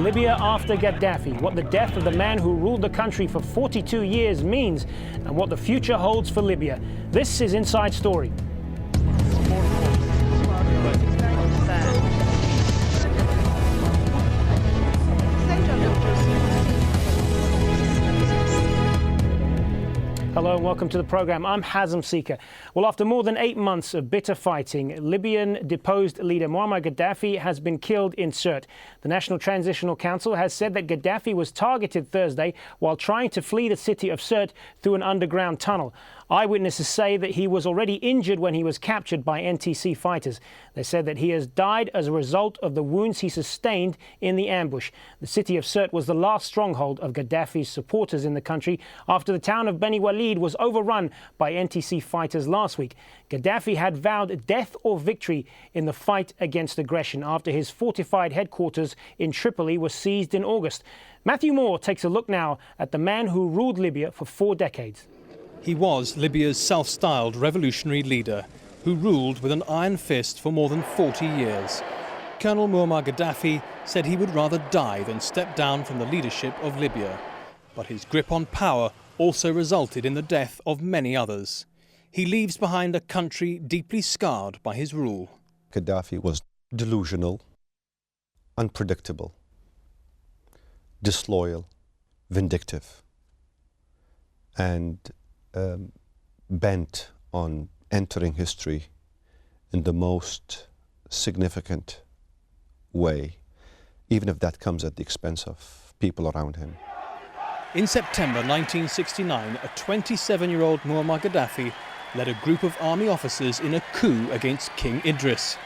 Libya after Gaddafi, what the death of the man who ruled the country for 42 years means, and what the future holds for Libya. This is Inside Story. Hello and welcome to the program. I'm Hazem Seeker. Well, after more than 8 months of bitter fighting, Libyan deposed leader Muammar Gaddafi has been killed in Sirte. The National Transitional Council has said that Gaddafi was targeted Thursday while trying to flee the city of Sirte through an underground tunnel. Eyewitnesses say that he was already injured when he was captured by NTC fighters. They said that he has died as a result of the wounds he sustained in the ambush. The city of Sirte was the last stronghold of Gaddafi's supporters in the country after the town of Beni Walid was overrun by NTC fighters last week. Gaddafi had vowed death or victory in the fight against aggression after his fortified headquarters in Tripoli was seized in August. Matthew Moore takes a look now at the man who ruled Libya for 4 decades. He was Libya's self-styled revolutionary leader who ruled with an iron fist for more than 40 years. Colonel Muammar Gaddafi said he would rather die than step down from the leadership of Libya. But his grip on power also resulted in the death of many others. He leaves behind a country deeply scarred by his rule. Gaddafi was delusional, unpredictable, disloyal, vindictive, and bent on entering history in the most significant way, even if that comes at the expense of people around him. In September 1969, a 27-year-old Muammar Gaddafi led a group of army officers in a coup against King Idris.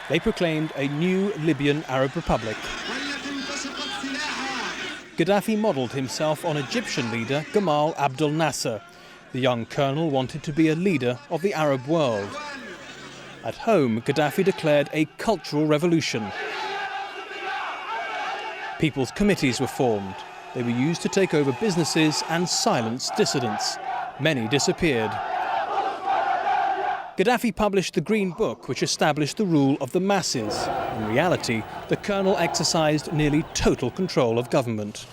They proclaimed a new Libyan Arab Republic. Gaddafi modelled himself on Egyptian leader Gamal Abdel Nasser. The young colonel wanted to be a leader of the Arab world. At home, Gaddafi declared a cultural revolution. People's committees were formed. They were used to take over businesses and silence dissidents. Many disappeared. Gaddafi published the Green Book, which established the rule of the masses. In reality, the colonel exercised nearly total control of government.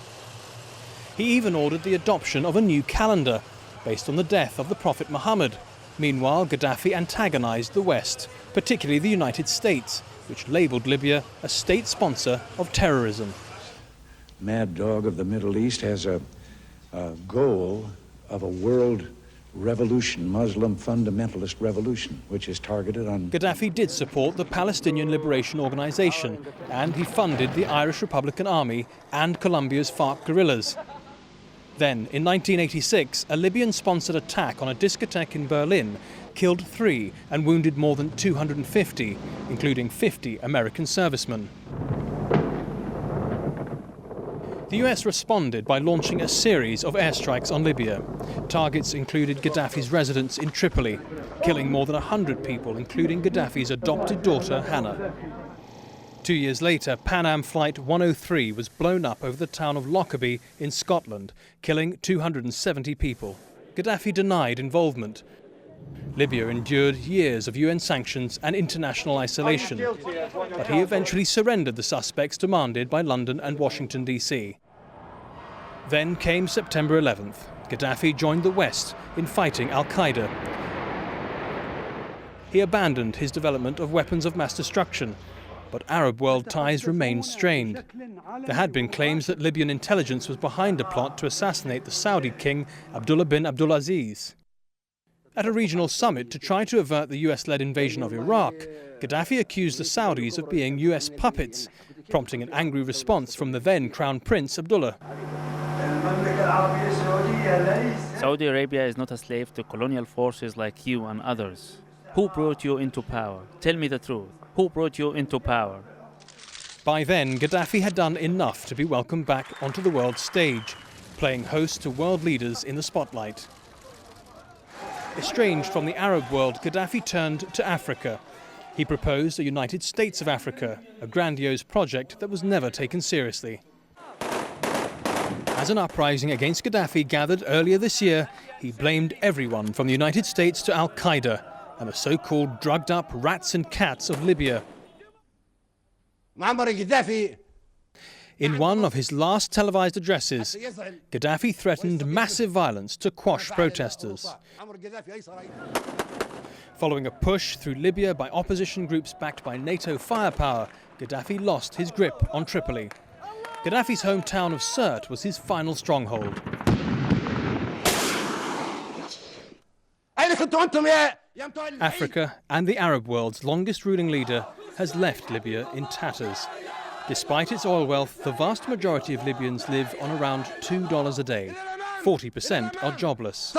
He even ordered the adoption of a new calendar, based on the death of the Prophet Muhammad. Meanwhile, Gaddafi antagonized the West, particularly the United States, which labeled Libya a state sponsor of terrorism. Mad dog of the Middle East has a goal of a world revolution, Muslim fundamentalist revolution, which is targeted on... Gaddafi did support the Palestinian Liberation Organization, and he funded the Irish Republican Army and Colombia's FARC guerrillas. Then, in 1986, a Libyan-sponsored attack on a discotheque in Berlin killed 3 and wounded more than 250, including 50 American servicemen. The US responded by launching a series of airstrikes on Libya. Targets included Gaddafi's residence in Tripoli, killing more than 100 people, including Gaddafi's adopted daughter, Hannah. 2 years later, Pan Am Flight 103 was blown up over the town of Lockerbie in Scotland, killing 270 people. Gaddafi denied involvement. Libya endured years of UN sanctions and international isolation, but he eventually surrendered the suspects demanded by London and Washington, D.C. Then came September 11th. Gaddafi joined the West in fighting al-Qaeda. He abandoned his development of weapons of mass destruction, but Arab world ties remained strained. There had been claims that Libyan intelligence was behind a plot to assassinate the Saudi king Abdullah bin Abdulaziz. At a regional summit to try to avert the US-led invasion of Iraq, Gaddafi accused the Saudis of being US puppets, prompting an angry response from the then Crown Prince Abdullah. Saudi Arabia is not a slave to colonial forces like you and others. Who brought you into power? Tell me the truth. Who brought you into power? By then, Gaddafi had done enough to be welcomed back onto the world stage, playing host to world leaders in the spotlight. Estranged from the Arab world, Gaddafi turned to Africa. He proposed a United States of Africa, a grandiose project that was never taken seriously. As an uprising against Gaddafi gathered earlier this year, he blamed everyone from the United States to al-Qaeda and the so-called drugged-up rats and cats of Libya. In one of his last televised addresses, Gaddafi threatened massive violence to quash protesters. Following a push through Libya by opposition groups backed by NATO firepower, Gaddafi lost his grip on Tripoli. Gaddafi's hometown of Sirte was his final stronghold. Africa and the Arab world's longest ruling leader has left Libya in tatters. Despite its oil wealth, the vast majority of Libyans live on around $2 a day. 40% are jobless.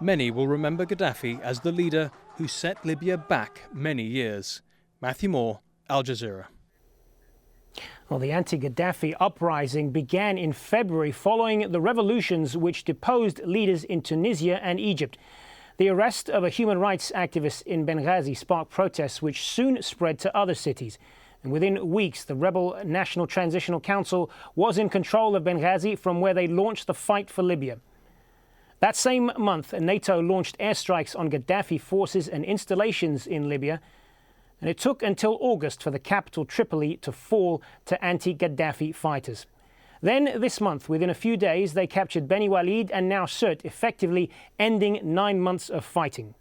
Many will remember Gaddafi as the leader who set Libya back many years. Matthew Moore, Al Jazeera. Well, the anti-Gaddafi uprising began in February following the revolutions which deposed leaders in Tunisia and Egypt. The arrest of a human rights activist in Benghazi sparked protests which soon spread to other cities. And within weeks, the rebel National Transitional Council was in control of Benghazi, from where they launched the fight for Libya. That same month, NATO launched airstrikes on Gaddafi forces and installations in Libya. And it took until August for the capital, Tripoli, to fall to anti-Gaddafi fighters. Then this month, within a few days, they captured Beni Walid and now Sirte, effectively ending 9 months of fighting.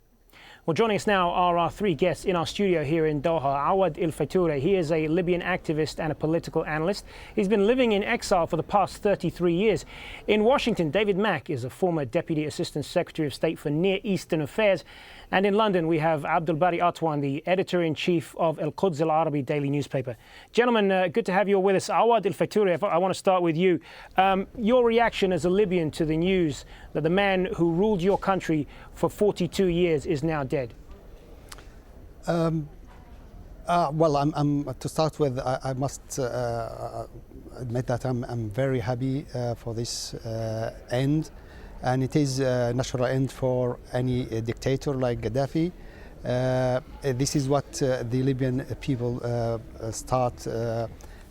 Well, joining us now are our three guests in our studio here in Doha. Awad El Fatoure, he is a Libyan activist and a political analyst. He's been living in exile for the past 33 years. In Washington, David Mack is a former Deputy Assistant Secretary of State for Near Eastern Affairs. And in London, we have Abdul Bari Atwan, the editor-in-chief of Al Quds Al Arabi daily newspaper. Gentlemen, good to have you all with us. Awad El Fatoure, I want to start with you. Your reaction as a Libyan to the news that the man who ruled your country for 42 years is now dead? Well, to start with, I must admit that I'm very happy for this end. And it is a natural end for any dictator like Gaddafi. This is what the Libyan people start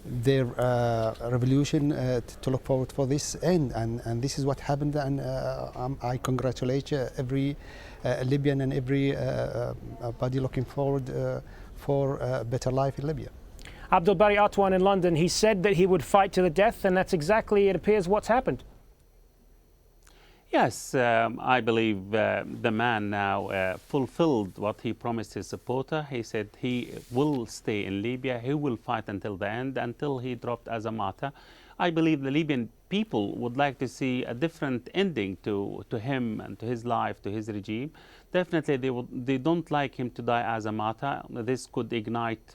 their revolution to look forward for this end. And this is what happened. And I congratulate every Libyan and every body looking forward for a better life in Libya. Abdul Bari Atwan in London, he said that he would fight to the death, and that's exactly, it appears, what's happened. Yes, I believe the man now fulfilled what he promised his supporter. He said he will stay in Libya, he will fight until the end, until he dropped as a martyr. I believe the Libyan people would like to see a different ending to him and to his life, to his regime. Definitely they don't like him to die as a martyr. This could ignite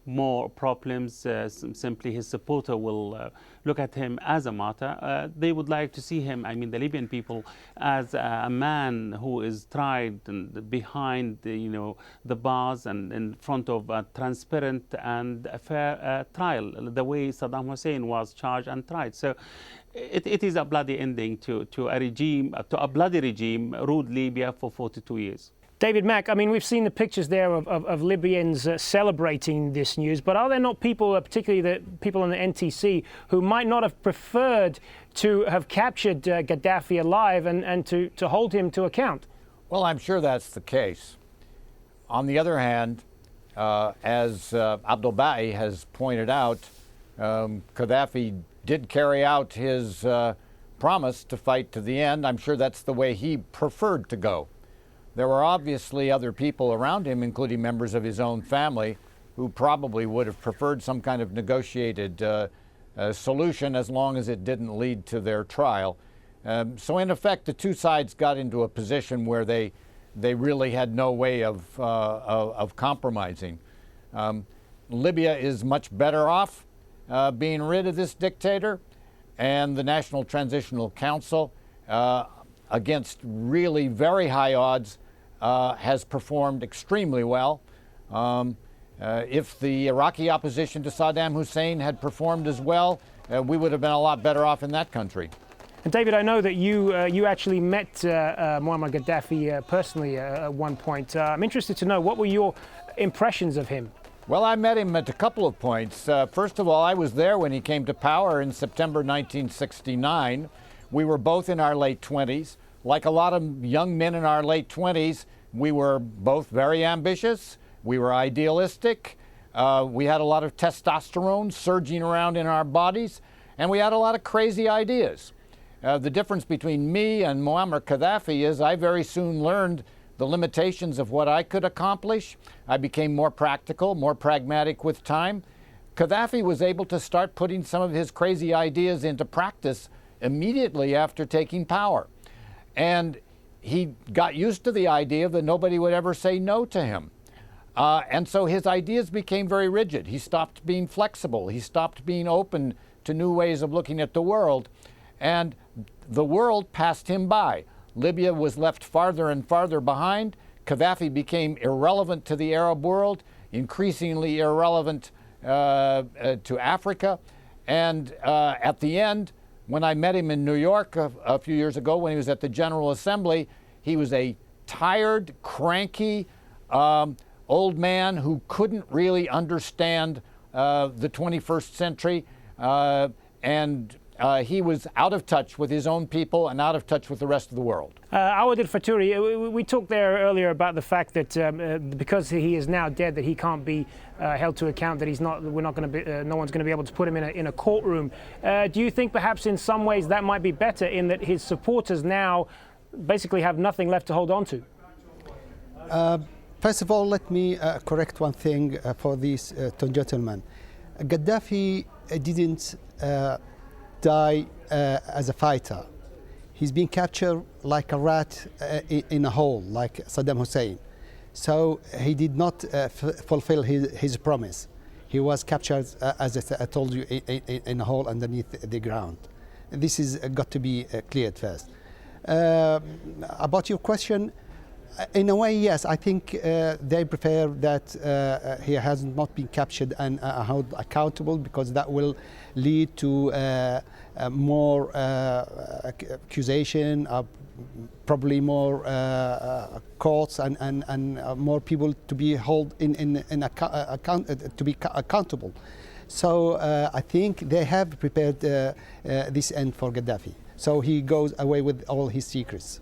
more problems. Simply his supporter will look at him as a martyr. They would like to see him, I mean the Libyan people, as a man who is tried and behind the bars and in front of a transparent and a fair trial, the way Saddam Hussein was charged and tried. So it is a bloody ending to a regime, to a bloody regime ruled Libya for 42 years. David Mack, I mean, we've seen the pictures there of Libyans celebrating this news, but are there not people, particularly the people in the NTC, who might not have preferred to have captured Gaddafi alive and to hold him to account? Well, I'm sure that's the case. On the other hand, as Abdul Bari has pointed out, Gaddafi did carry out his promise to fight to the end. I'm sure that's the way he preferred to go. There were obviously other people around him, including members of his own family, who probably would have preferred some kind of negotiated solution as long as it didn't lead to their trial. So in effect, the two sides got into a position where they really had no way of compromising. Libya is much better off being rid of this dictator, and the National Transitional Council, against really very high odds, has performed extremely well. If the Iraqi opposition to Saddam Hussein had performed as well, we would have been a lot better off in that country. And David, I know that you actually met Muammar Gaddafi personally at one point. I'm interested to know, what were your impressions of him? Well, I met him at a couple of points. First of all, I was there when he came to power in September 1969. We were both in our late 20s. Like a lot of young men in our late 20s, we were both very ambitious. We were idealistic. We had a lot of testosterone surging around in our bodies, and we had a lot of crazy ideas. The difference between me and Muammar Gaddafi is I very soon learned the limitations of what I could accomplish. I became more practical, more pragmatic with time. Gaddafi was able to start putting some of his crazy ideas into practice immediately after taking power. And he got used to the idea that nobody would ever say no to him. And so his ideas became very rigid. He stopped being flexible. He stopped being open to new ways of looking at the world. And the world passed him by. Libya was left farther and farther behind. Gaddafi became irrelevant to the Arab world, increasingly irrelevant to Africa. And at the end, when I met him in New York a few years ago when he was at the General Assembly, he was a tired, cranky old man who couldn't really understand the 21st century. And he was out of touch with his own people and out of touch with the rest of the world. Awadil Faturi, we talked there earlier about the fact that because he is now dead, that he can't be held to account, that we're not going to be, no one's going to be able to put him in a courtroom. Do you think perhaps in some ways that might be better, in that his supporters now basically have nothing left to hold on to? First of all, let me correct one thing for these two gentlemen. Gaddafi didn't die as a fighter. He's been captured like a rat in a hole, like Saddam Hussein. So he did not fulfill his promise. He was captured, as I told you, in a hole underneath the ground. This is got to be cleared first. About your question, in a way, yes, I think they prefer that he has not been captured and held accountable, because that will lead to more accusation, probably more courts and more people to be held to be accountable. So I think they have prepared this end for Gaddafi. So he goes away with all his secrets.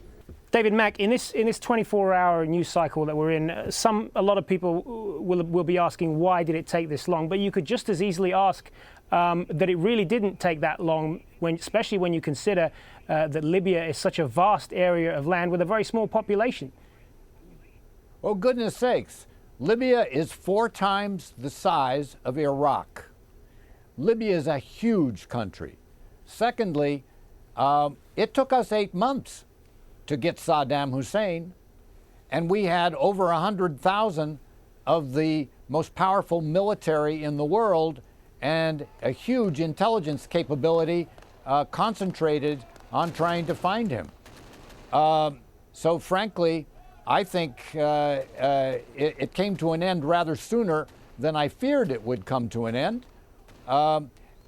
David Mack, in this 24-hour news cycle that we're in, a lot of people will be asking, why did it take this long? But you could just as easily ask that it really didn't take that long, especially when you consider that Libya is such a vast area of land with a very small population. Oh, goodness sakes. Libya is 4 times the size of Iraq. Libya is a huge country. Secondly, it took us 8 months to get Saddam Hussein, and we had over 100,000 of the most powerful military in the world and a huge intelligence capability concentrated on trying to find him. So frankly, I think it came to an end rather sooner than I feared it would come to an end.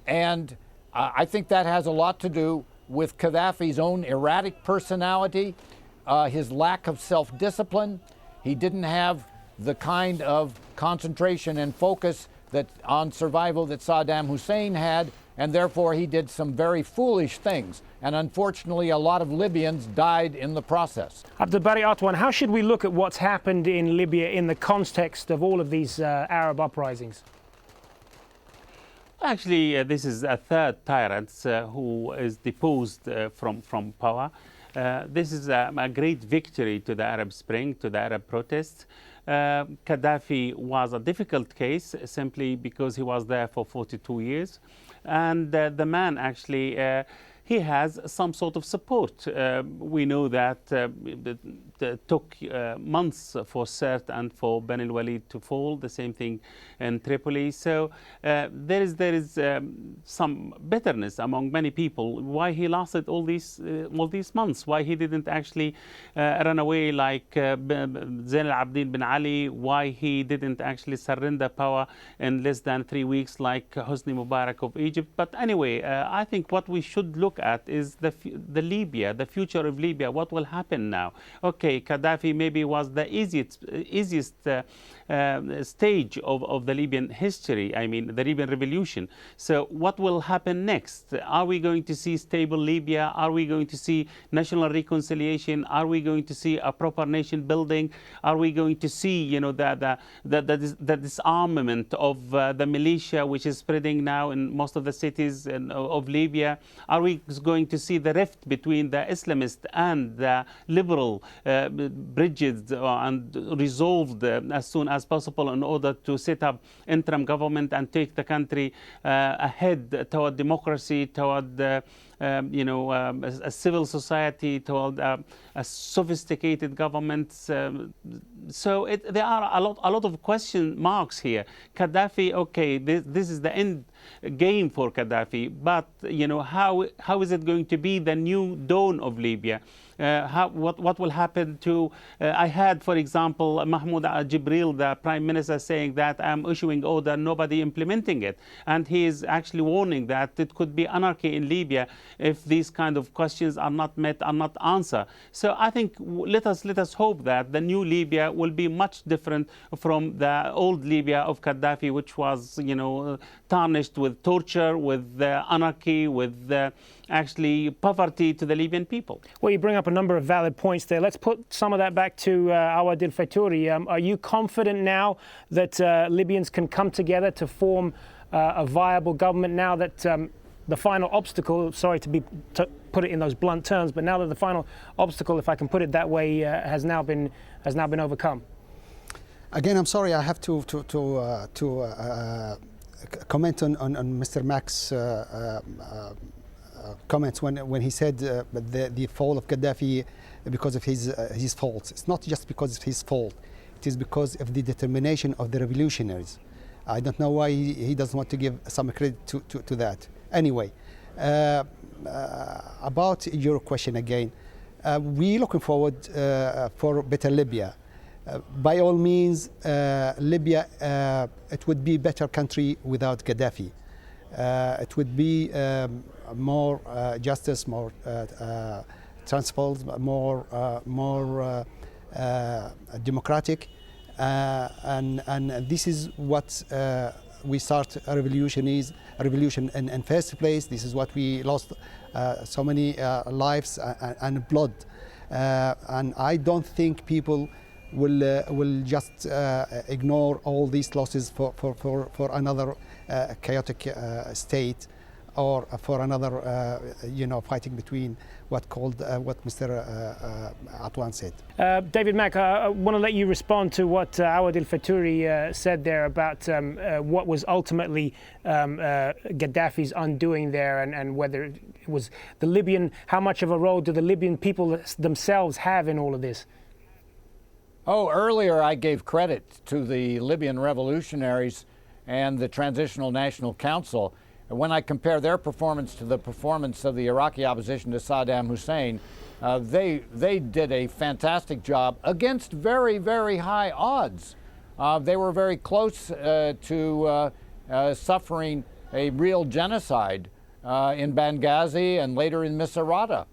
And I think that has a lot to do with Gaddafi's own erratic personality, his lack of self-discipline. He didn't have the kind of concentration and focus on survival that Saddam Hussein had, and therefore he did some very foolish things. And unfortunately, a lot of Libyans died in the process. Abdelbari Atwan, how should we look at what's happened in Libya in the context of all of these Arab uprisings? Actually, this is a third tyrant who is deposed from power. This is a great victory to the Arab Spring, to the Arab protests. Gaddafi was a difficult case simply because he was there for 42 years. And the man actually, he has some sort of support. We know that it took months for Sirte and for Ben al-Walid to fall, the same thing in Tripoli. So there is some bitterness among many people why he lasted all these months, why he didn't actually run away like Zain al-Abidin bin Ali, why he didn't actually surrender power in less than 3 weeks like Hosni Mubarak of Egypt. But anyway, I think what we should look look at is the Libya, the future of Libya. What will happen now? Okay, Gaddafi maybe was the easiest stage of the Libyan history, I mean the Libyan revolution. So what will happen next? Are we going to see stable Libya? Are we going to see national reconciliation? Are we going to see a proper nation building? Are we going to see, you know, the disarmament of the militia which is spreading now in most of the cities of Libya? Are we going to see the rift between the Islamist and the liberal bridges and resolved as soon as possible in order to set up interim government and take the country ahead toward democracy, toward a civil society, toward a sophisticated government? So there are a lot of question marks here. Gaddafi, okay, this is the end game for Gaddafi, but you know, how is it going to be the new dawn of Libya? What will happen to? I had, for example, Mahmoud Jibril, the Prime Minister, saying that I'm issuing order, nobody implementing it, and he is actually warning that it could be anarchy in Libya if these kind of questions are not met, are not answered. So I think let us hope that the new Libya will be much different from the old Libya of Gaddafi, which was, you know, tarnished with torture, with anarchy, with actually poverty to the Libyan people. Well, you bring up a number of valid points there. Let's put some of that back to Awad al-Faturi. Are you confident now that Libyans can come together to form a viable government now that the final obstacle, sorry to put it in those blunt terms, but now that the final obstacle, if I can put it that way, has now been overcome? Again, I'm sorry, I have to comment on Mr. Mack's comments when he said the fall of Gaddafi because of his faults. It's not just because of his fault. It is because of the determination of the revolutionaries. I don't know why he doesn't want to give some credit to that. Anyway, about your question again, we're looking forward for better Libya. By all means, Libya, it would be a better country without Gaddafi. It would be more justice, more transformed, more democratic, and this is what we start a revolution in first place. This is what we lost so many lives and blood, and I don't think people will just ignore all these losses for another chaotic state, or for another fighting between what Mr. Atwan said. David Mack, I want to let you respond to what Awad al-Faturi said there about what was ultimately Gaddafi's undoing there, and whether it was the Libyan, how much of a role do the Libyan people themselves have in all of this? Oh, earlier I gave credit to the Libyan revolutionaries and the Transitional National Council. When I compare their performance to the performance of the Iraqi opposition to Saddam Hussein, they did a fantastic job against very, very high odds. They were very close to suffering a real genocide in Benghazi and later in Misrata.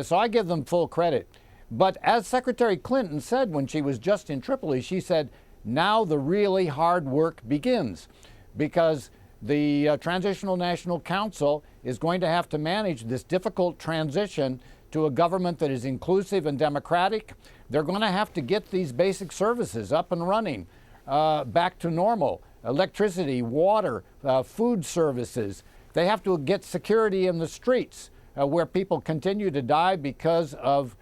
So I give them full credit. But as Secretary Clinton said when she was just in Tripoli, she said, now the really hard work begins, because the Transitional National Council is going to have to manage this difficult transition to a government that is inclusive and democratic. They're going to have to get these basic services up and running, back to normal: electricity, water, food services. They have to get security in the streets where people continue to die because of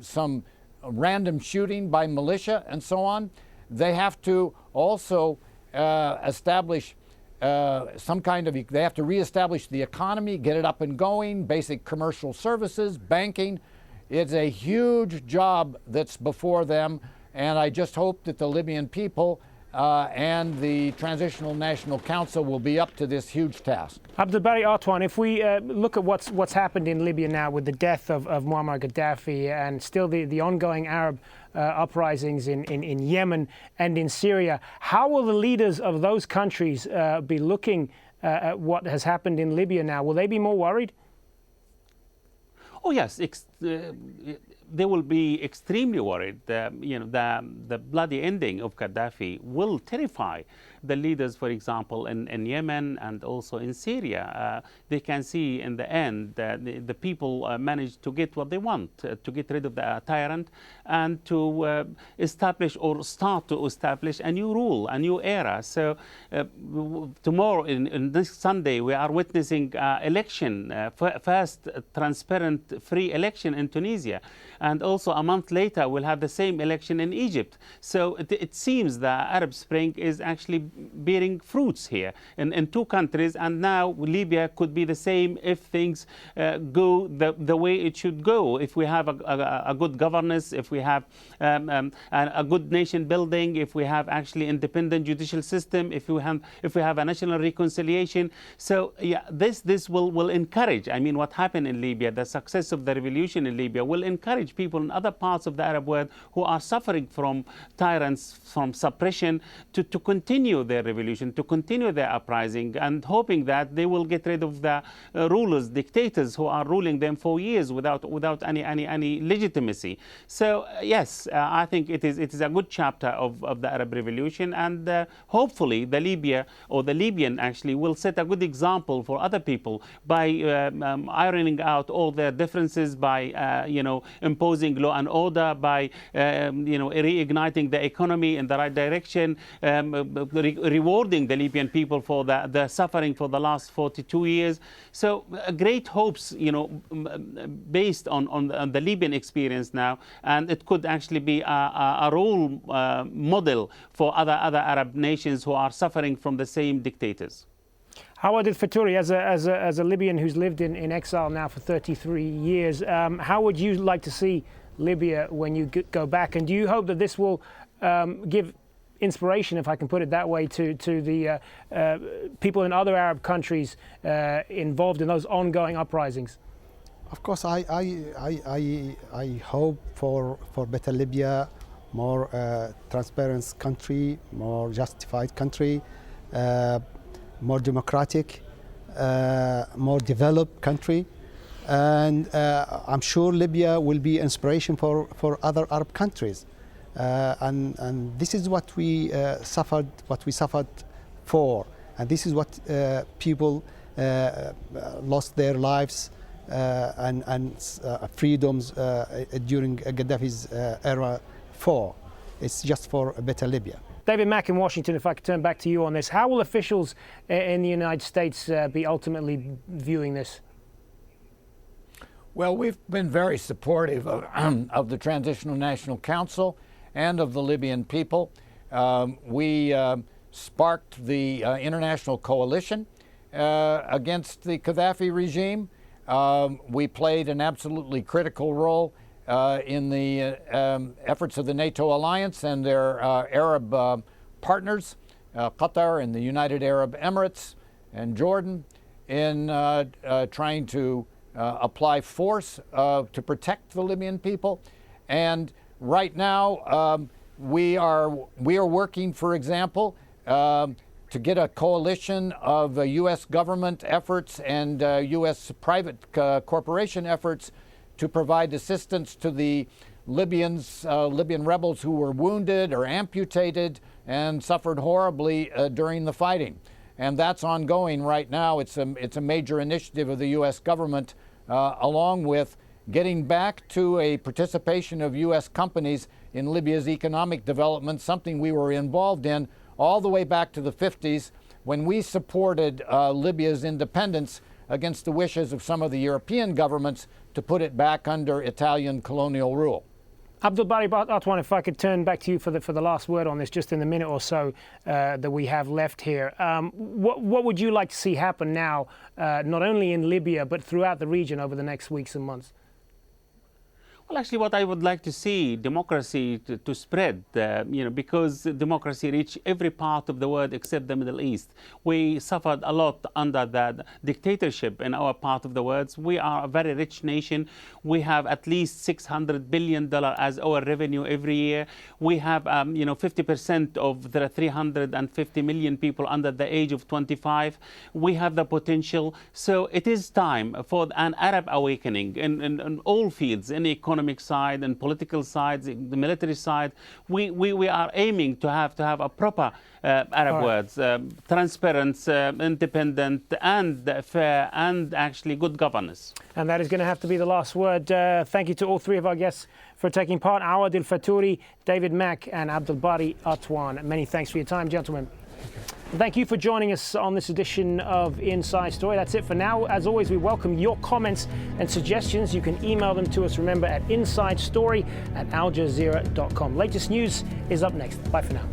some random shooting by militia and so on. They have to also establish they have to reestablish the economy, get it up and going, basic commercial services, banking. It's a huge job that's before them, and I just hope that the Libyan people and the Transitional National Council will be up to this huge task. Abdelbari Artwan, if we look at what's happened in Libya now with the death of Muammar Gaddafi and still the ongoing Arab uprisings in Yemen and in Syria, how will the leaders of those countries be looking at what has happened in Libya now? Will they be more worried? Oh yes, they will be extremely worried. The bloody ending of Gaddafi will terrify the leaders, for example, in Yemen and also in Syria. They can see in the end that the people managed to get what they want, to get rid of the tyrant and to establish or start to establish a new rule, a new era. So tomorrow, in this Sunday, we are witnessing election, first transparent, free election in Tunisia. And also a month later, we'll have the same election in Egypt. So it seems the Arab Spring is actually bearing fruits here in two countries. And now Libya could be the same if things go the way it should go. If we have a good governance, if we have a good nation building, if we have actually independent judicial system, if we have a national reconciliation. So yeah, this will encourage. I mean, what happened in Libya, the success of the revolution in Libya will encourage people in other parts of the Arab world who are suffering from tyrants, from suppression, to continue their revolution, to continue their uprising, and hoping that they will get rid of the rulers, dictators who are ruling them for years without any legitimacy. So yes, I think it is a good chapter of the Arab revolution, and hopefully the Libyan actually will set a good example for other people by ironing out all their differences, by imposing law and order, by reigniting the economy in the right direction, rewarding the Libyan people for the suffering for the last 42 years. So great hopes, based on the Libyan experience now, and it could actually be a role model for other Arab nations who are suffering from the same dictators. Howard Fatturi, as a Libyan who's lived in exile now for 33 years, how would you like to see Libya when you go back? And do you hope that this will give inspiration, if I can put it that way, to the people in other Arab countries involved in those ongoing uprisings? Of course, I hope for better Libya, more transparent country, more justified country, more democratic, more developed country, and I'm sure Libya will be inspiration for other Arab countries, and this is what we suffered for, and this is what people lost their lives and freedoms during Gaddafi's era for. It's just for a better Libya. David Mack in Washington, if I could turn back to you on this, how will officials in the United States be ultimately viewing this? Well, we've been very supportive of the Transitional National Council and of the Libyan people. We sparked the international coalition against the Gaddafi regime. We played an absolutely critical role in the efforts of the NATO alliance and their Arab partners, Qatar and the United Arab Emirates and Jordan, in trying to apply force to protect the Libyan people. And right now, we are working, for example, to get a coalition of U.S. government efforts and U.S. private corporation efforts to provide assistance to the Libyan rebels who were wounded or amputated and suffered horribly during the fighting. And that's ongoing right now. It's a major initiative of the U.S. government, along with getting back to a participation of U.S. companies in Libya's economic development, something we were involved in all the way back to the 50s when we supported Libya's independence against the wishes of some of the European governments to put it back under Italian colonial rule. Abdelbari Artwan, if I could turn back to you for the last word on this, just in the minute or so that we have left here. What would you like to see happen now, not only in Libya, but throughout the region over the next weeks and months? Well, actually, what I would like to see, democracy to spread, because democracy reached every part of the world except the Middle East. We suffered a lot under the dictatorship in our part of the world. We are a very rich nation. We have at least $600 billion as our revenue every year. We have, 50% of the 350 million people under the age of 25. We have the potential. So it is time for an Arab awakening in all fields, in economic side and political sides, the military side. We are aiming to have a proper Arab words, transparent, independent, and fair, and actually good governance. And that is going to have to be the last word. Thank you to all three of our guests for taking part: Awad El Fatouri, David Mack, and Abdul Bari Atwan. Many thanks for your time, gentlemen. Thank you for joining us on this edition of Inside Story. That's it for now. As always, we welcome your comments and suggestions. You can email them to us, remember, at insidestory@aljazeera.com. Latest news is up next. Bye for now.